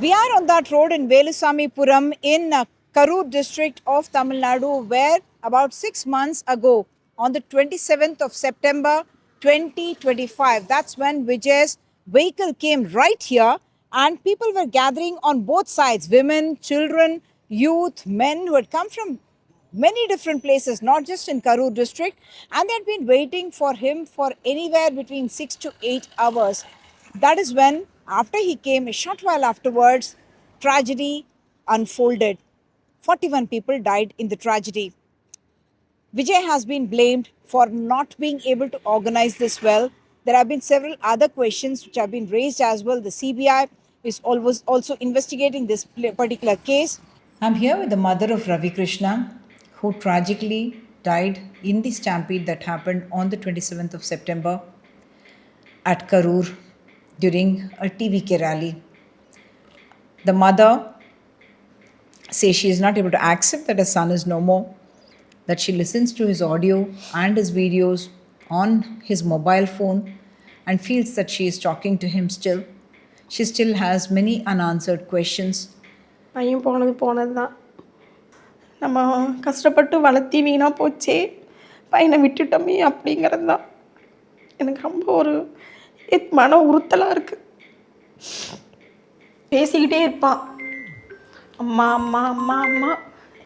We are on that road in Velusamipuram in Karur district of Tamil Nadu, where about 6 months ago, on the 27th of September 2025, that's when Vijay's vehicle came right here, and people were gathering on both sides, women, children, youth, men who had come from many different places, not just in Karur district, and they had been waiting for him for anywhere between 6 to 8 hours. That is when, after he came, a short while afterwards, tragedy unfolded. 41 people died in the tragedy. Vijay has been blamed for not being able to organize this well. There have been several other questions which have been raised as well. The CBI is always also investigating this particular case. I'm here with the mother of Ravi Krishna, who tragically died in the stampede that happened on the 27th of September at Karur during a TVK rally. The mother says she is not able to accept that her son is no more, that she listens to his audio and his videos on his mobile phone and feels that she is talking to him still. She still has many unanswered questions. பையன் போனது தான். நம்ம கஷ்டப்பட்டு வளர்த்தி வீணாக போச்சே, பையனை விட்டுட்டோமே அப்படிங்கிறது தான் எனக்கு ரொம்ப ஒரு மன உறுத்தலாக இருக்குது. பேசிக்கிட்டே இருப்பான், அம்மா அம்மா அம்மா அம்மா,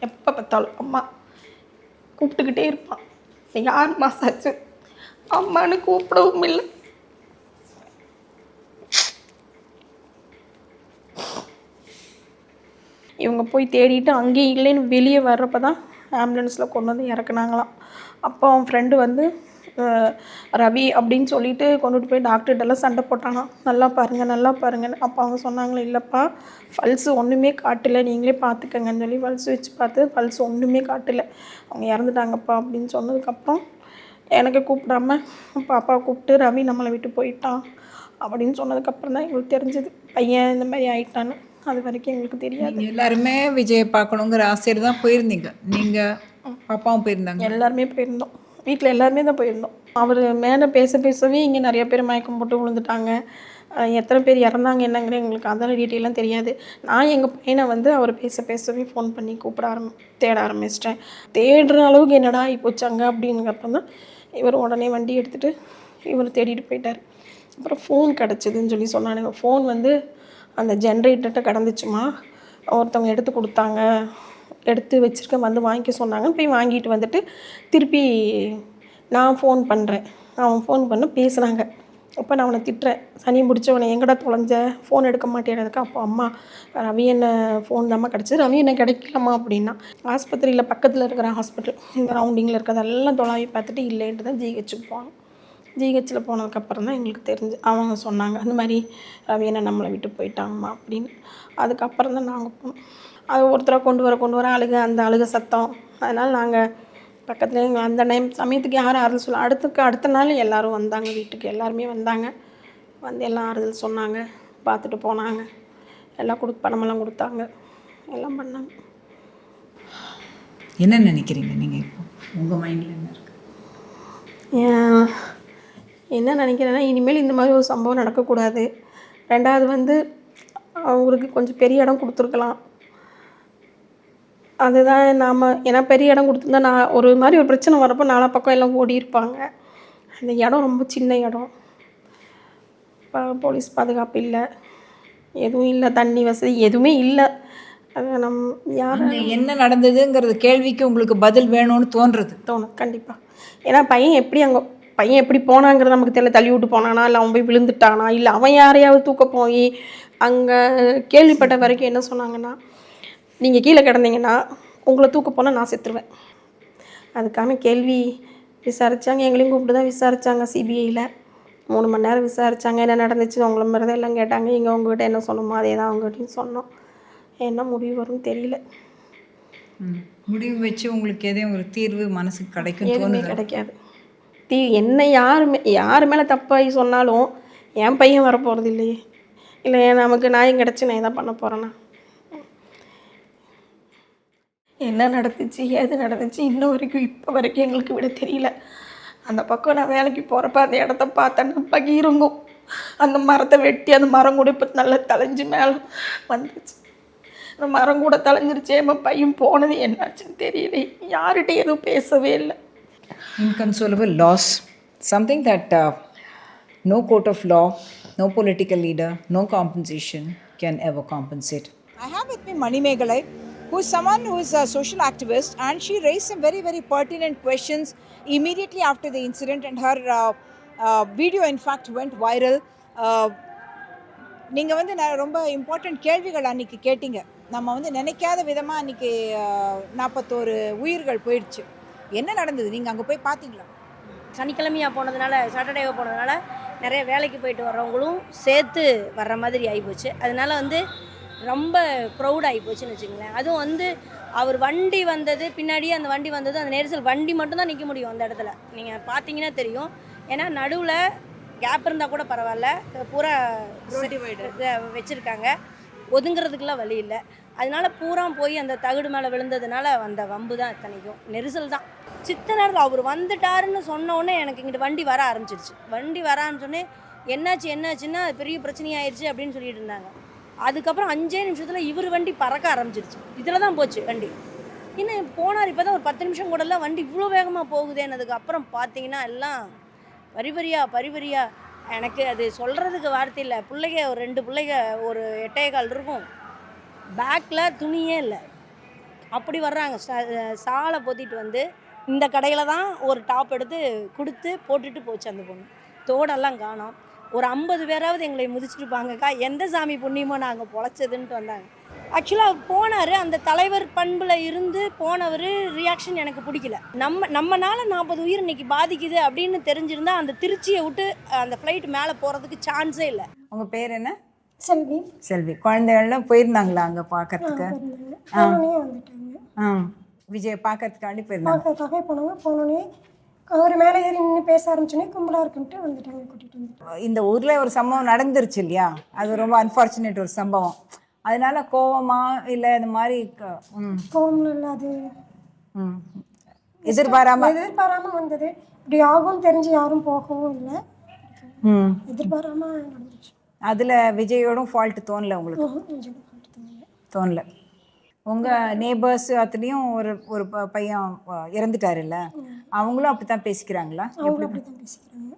எப்போ பார்த்தாலும் அம்மா கூப்பிட்டுக்கிட்டே இருப்பான். 6 மாதம் ஆச்சு, அம்மானு கூப்பிடவும் இல்லை. இவங்க போய் தேடிட்டு அங்கேயும் இல்லைன்னு வெளியே வர்றப்ப தான் ஆம்புலன்ஸில் கொண்டு வந்து இறக்குனாங்களாம். அப்போ அவன் ஃப்ரெண்டு வந்து ரவி அப்படின்னு சொல்லிட்டு கொண்டுட்டு போய் டாக்டர்கிட்டலாம் சண்டை போட்டானா, நல்லா பாருங்கள் நல்லா பாருங்கன்னு. அப்போ அவங்க சொன்னாங்களே, இல்லைப்பா பல்ஸு ஒன்றுமே காட்டலை, நீங்களே பார்த்துக்கங்கன்னு சொல்லி பல்ஸ் வச்சு பார்த்து பல்ஸ் ஒன்றுமே காட்டலை, அவங்க இறந்துட்டாங்கப்பா அப்படின்னு சொன்னதுக்கப்புறம் எனக்கு கூப்பிடாம பாப்பாவை கூப்பிட்டு ரவி நம்மளை விட்டு போயிட்டான் அப்படின்னு சொன்னதுக்கப்புறம் தான் எங்களுக்கு தெரிஞ்சது பையன் இந்த மாதிரி ஆயிட்டான்னு. அது வரைக்கும் எங்களுக்கு தெரியாது. எல்லாருமே விஜயை பார்க்கணுங்கிற ஆசையில் தான் போயிருந்தீங்க, நீங்கள் பாப்பாவும் போயிருந்தாங்க? எல்லாருமே போயிருந்தோம், வீட்டில் எல்லாருமே தான் போயிருந்தோம். அவர் மேலே பேசவே இங்கே நிறைய பேர் மயக்கம் போட்டு விழுந்துட்டாங்க. எத்தனை பேர் இறந்தாங்க என்னங்கிற எங்களுக்கு அதெல்லாம் டீட்டெயிலாம் தெரியாது. நான் எங்கள் பையனை வந்து அவர் பேசவே ஃபோன் பண்ணி தேட ஆரம்பிச்சிட்டேன். தேடுற அளவுக்கு என்னடா ஆகிப்போச்சு அங்கே அப்படிங்கிறப்ப தான் இவர் உடனே வண்டி எடுத்துகிட்டு இவர் தேடிட்டு போயிட்டார். அப்புறம் ஃபோன் கிடச்சிதுன்னு சொல்லி சொன்னானுங்க. ஃபோன் வந்து அந்த ஜென்ரேட்டர்கிட்ட கிடந்துச்சுமா, ஒருத்தவங்க எடுத்து கொடுத்தாங்க, எடுத்து வச்சுருக்க வந்து வாங்கிக்க சொன்னாங்க. போய் வாங்கிட்டு வந்துட்டு திருப்பி நான் ஃபோன் பண்ணுறேன், அவன் ஃபோன் பண்ண பேசுகிறாங்க. அப்போ நான் அவனை திட்டுறேன், சனி முடிச்சவனை எங்கடா தொலைஞ்ச, ஃபோன் எடுக்க மாட்டேறதுக்கு. அப்போ அம்மா ரவி என்ன ஃபோன் தாம்மா கிடச்சி, ரவி என்ன கிடைக்கலம்மா அப்படின்னா. ஆஸ்பத்திரியில் பக்கத்தில் இருக்கிற ஹாஸ்பிட்டல் இந்த ரவுண்டிங்கில் இருக்கிறதெல்லாம் தொலாவி பார்த்துட்டு இல்லைன்ட்டு தான் ஜிஹெச்சுக்கு போனோம். ஜிஹெச்சில் போனதுக்கப்புறம் தான் எங்களுக்கு தெரிஞ்சு அவங்க சொன்னாங்க, அந்த மாதிரி ரவி என்ன நம்மளை விட்டு போயிட்டாங்கம்மா அப்படின்னு. அதுக்கப்புறம் தான் நாங்கள் போனோம். அது ஒருத்தரை கொண்டு வர அந்த அழுக சத்தம். அதனால் நாங்கள் பக்கத்தில் எங்கள் அந்த சமயத்துக்கு யாரும் ஆறுதல் சொல்ல, அடுத்த நாள் எல்லோரும் வந்தாங்க, வீட்டுக்கு எல்லாருமே வந்தாங்க. வந்து எல்லாம் ஆறுதல் சொன்னாங்க, பார்த்துட்டு போனாங்க, எல்லாம் பணமெல்லாம் கொடுத்தாங்க, எல்லாம் பண்ணாங்க. என்ன நினைக்கிறீங்க நீங்கள் இப்போ? உங்கள் மைண்டில் என்ன இருக்குது? என்ன நினைக்கிறேன்னா, இனிமேல் இந்த மாதிரி ஒரு சம்பவம் நடக்கக்கூடாது. 2வது வந்து அவங்களுக்கு கொஞ்சம் பெரிய இடம் கொடுத்துருக்கலாம். அதுதான் ஏன்னா பெரிய இடம் கொடுத்துருந்தா நான் ஒரு மாதிரி ஒரு பிரச்சனை வரப்போ நாலா பக்கம் எல்லாம் ஓடி இருப்பாங்க. அந்த இடம் ரொம்ப சின்ன இடம், போலீஸ் பாதுகாப்பு இல்லை, எதுவும் இல்லை, தண்ணி வசதி எதுவுமே இல்லை. அது யார் என்ன நடந்ததுங்கிறது கேள்விக்கு உங்களுக்கு பதில் வேணும்னு தோணும் கண்டிப்பாக. ஏன்னா பையன் எப்படி போனாங்கிறது நமக்கு தெரியல. தள்ளி விட்டு போனானா, இல்லை அவன் போய் விழுந்துட்டானா, இல்லை அவன் யாரையாவது தூக்க போய் அங்கே கேள்விப்பட்ட வரைக்கும் என்ன சொன்னாங்கன்னா, நீங்கள் கீழே கிடந்தீங்கன்னா உங்களை தூக்க போனால் நான் செத்துருவேன். அதுக்கான கேள்வி விசாரித்தாங்க, எங்களையும் கூப்பிட்டு தான் விசாரித்தாங்க. சிபிஐயில் 3 மணி நேரம் விசாரித்தாங்க. என்ன நடந்துச்சு உங்களை மாதிரி தான் எல்லாம் கேட்டாங்க. இங்கே உங்கள்கிட்ட என்ன சொன்னோமோ அதே தான் அவங்ககிட்டையும் சொன்னோம். என்ன முடிவு வரும்னு தெரியல. முடிவு வச்சு உங்களுக்கு எதையும் ஒரு தீர்வு மனசுக்கு கிடைக்கும்? எதுவுமே கிடைக்காது. என்ன யார் மேலே தப்பாகி சொன்னாலும் என் பையன் வரப்போகிறது இல்லையே, இல்லை நமக்கு நியாயம் கிடச்சி நான் எதாவது பண்ண போகிறேன்னா? என்ன நடந்துச்சு ஏது நடந்துச்சு இப்போ வரைக்கும் எங்களுக்கு விட தெரியல. அந்த பக்கம் நான் வேலைக்கு போகிறப்ப அந்த இடத்த பார்த்தேன்னா பகிருங்கும். அந்த மரத்தை வெட்டி அந்த மரம் கூட இப்போ நல்லா தளைஞ்சு மேலே வந்துருச்சு. அந்த மரம் கூட தளைஞ்சிருச்சு. என் பையன் போனது என்னாச்சுன்னு தெரியல. யார்கிட்டையும் எதுவும் பேசவே இல்லை. Inconsolable loss. Something that no court of law, no political leader, no compensation can ever compensate. I have with me Mani Meghalai, who is someone who is a social activist, and she raised some very, very pertinent questions immediately after the incident, and her video, in fact, went viral. நீங்கள் வந்து ரொம்ப important கேள்விகள் அன்றைக்கி கேட்டீங்க. நம்ம வந்து நினைக்காத விதமாக அன்றைக்கி 41 உயிர்கள் போயிடுச்சு. என்ன நடந்தது? நீங்கள் அங்கே போய் பார்த்தீங்களா? சனிக்கிழமையாக போனதுனால, சாட்டர்டேவாக போனதுனால நிறைய வேலைக்கு போயிட்டு வர்றவங்களும் சேர்த்து வர்ற மாதிரி ஆகிப்போச்சு. அதனால வந்து ரொம்ப க்ரௌட் ஆகிப்போச்சுன்னு வச்சுங்களேன். அதுவும் வந்து அவர் வண்டி வந்தது, பின்னாடியே அந்த வண்டி வந்தது, அந்த நெரிசல் வண்டி மட்டும்தான் நிற்க முடியும் அந்த இடத்துல. நீங்கள் பார்த்தீங்கன்னா தெரியும். ஏன்னா நடுவில் கேப் இருந்தால் கூட பரவாயில்ல, பூரா வச்சுருக்காங்க, ஒதுங்கிறதுக்கெலாம் வழி இல்லை. அதனால பூரா போய் அந்த தகுடு மேலே விழுந்ததுனால வந்த வம்பு தான் இத்தனைக்கும், நெரிசல் தான். சித்த நேரத்தில் அவர் வந்துட்டாருன்னு சொன்னோடனே எனக்கு இங்கிட்டு வண்டி வர ஆரம்பிச்சிருச்சு. வண்டி வர ஆரம்பிச்சோடனே என்னாச்சுன்னா பெரிய பிரச்சனையாயிருச்சு அப்படின்னு சொல்லிட்டு இருந்தாங்க. அதுக்கப்புறம் 5 நிமிஷத்தில் இவர் வண்டி பறக்க ஆரம்பிச்சிருச்சு. இதில் தான் போச்சு வண்டி. இன்னும் போனார் இப்போ தான் ஒரு 10 நிமிஷம் கூடலாம் வண்டி இவ்வளோ வேகமாக போகுதேன்னதுக்கு அப்புறம் பார்த்தீங்கன்னா எல்லாம் பரிபரியா. எனக்கு அது சொல்கிறதுக்கு வார்த்தை இல்லை. பிள்ளைங்க ஒரு 2 பிள்ளைங்க, ஒரு 8.25 இருக்கும், பேக்கில் துணியே இல்லை, அப்படி வர்றாங்க. சாலை பொத்திட்டு வந்து இந்த கடையில் தான் ஒரு டாப் எடுத்து கொடுத்து போட்டுட்டு போச்சு அந்த பொண்ணு. தோடெல்லாம் காணோம். ஒரு 50 பேராவது எங்களை மிதிச்சிருப்பாங்கக்கா, எந்த சாமி புண்ணியமோ நாங்கள் பொழைச்சதுன்ட்டு வந்தாங்க. ஆக்சுவலாக அவர் போனார், அந்த தலைவர் பண்பில் இருந்து போனவர். ரியாக்ஷன் எனக்கு பிடிக்கல. நம்மனால 40 உயிர் இன்னைக்கு பாதிக்குது அப்படின்னு தெரிஞ்சிருந்தா அந்த திருச்சியை விட்டு அந்த ஃப்ளைட் மேலே போகிறதுக்கு சான்ஸே இல்லை. உங்கள் பேர் என்ன? செல்வி. குழந்தைகள்லாம் போயிருந்தாங்களா அங்கே பார்க்கறதுக்கு? வந்துட்டாங்க. விஜய் பார்க்கறதுக்காண்டி போயிருந்தாங்க. பார்க்கறதுக்காக போனோடனே அவர் மேலே ஏறி நின்று பேச ஆரம்பிச்சோன்னே கும்பலாக இருக்குன்ட்டு வந்துட்டாங்க, கூட்டிகிட்டு வந்து. இந்த ஊரில் ஒரு சம்பவம் நடந்துருச்சு இல்லையா? அது ரொம்ப அன்ஃபார்ச்சுனேட் ஒரு சம்பவம். அதனால கோவமா இல்லை இந்த மாதிரி? கோவம்லாம் இல்லை, அது எதிர்பாராமல் வந்தது. இப்படி ஆகும்னு தெரிஞ்சு யாரும் போகவும் இல்லை, எதிர்பாராமல் நடந்துச்சு. அதில் விஜயோடும் ஃபால்ட்டு தோணலை உங்களுக்கு? தோணலை. உங்கள் நேபர்ஸ் அதுலேயும் ஒரு பையன் இறந்துட்டாருல்ல, அவங்களும் அப்படி தான் பேசிக்கிறாங்களா? அப்படி தான் பேசிக்கிறாங்க.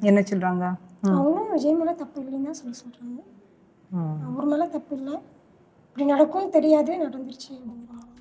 என்ன சொல்கிறாங்க? அவங்களும் விஜய் மேலே தப்பு இல்லைன்னு தான் சொல்கிறாங்க. அவர் மேலே தப்பு இல்லை, இப்படி நடக்கும்னு தெரியாது, நடந்துருச்சு அப்படிங்கிறாங்க.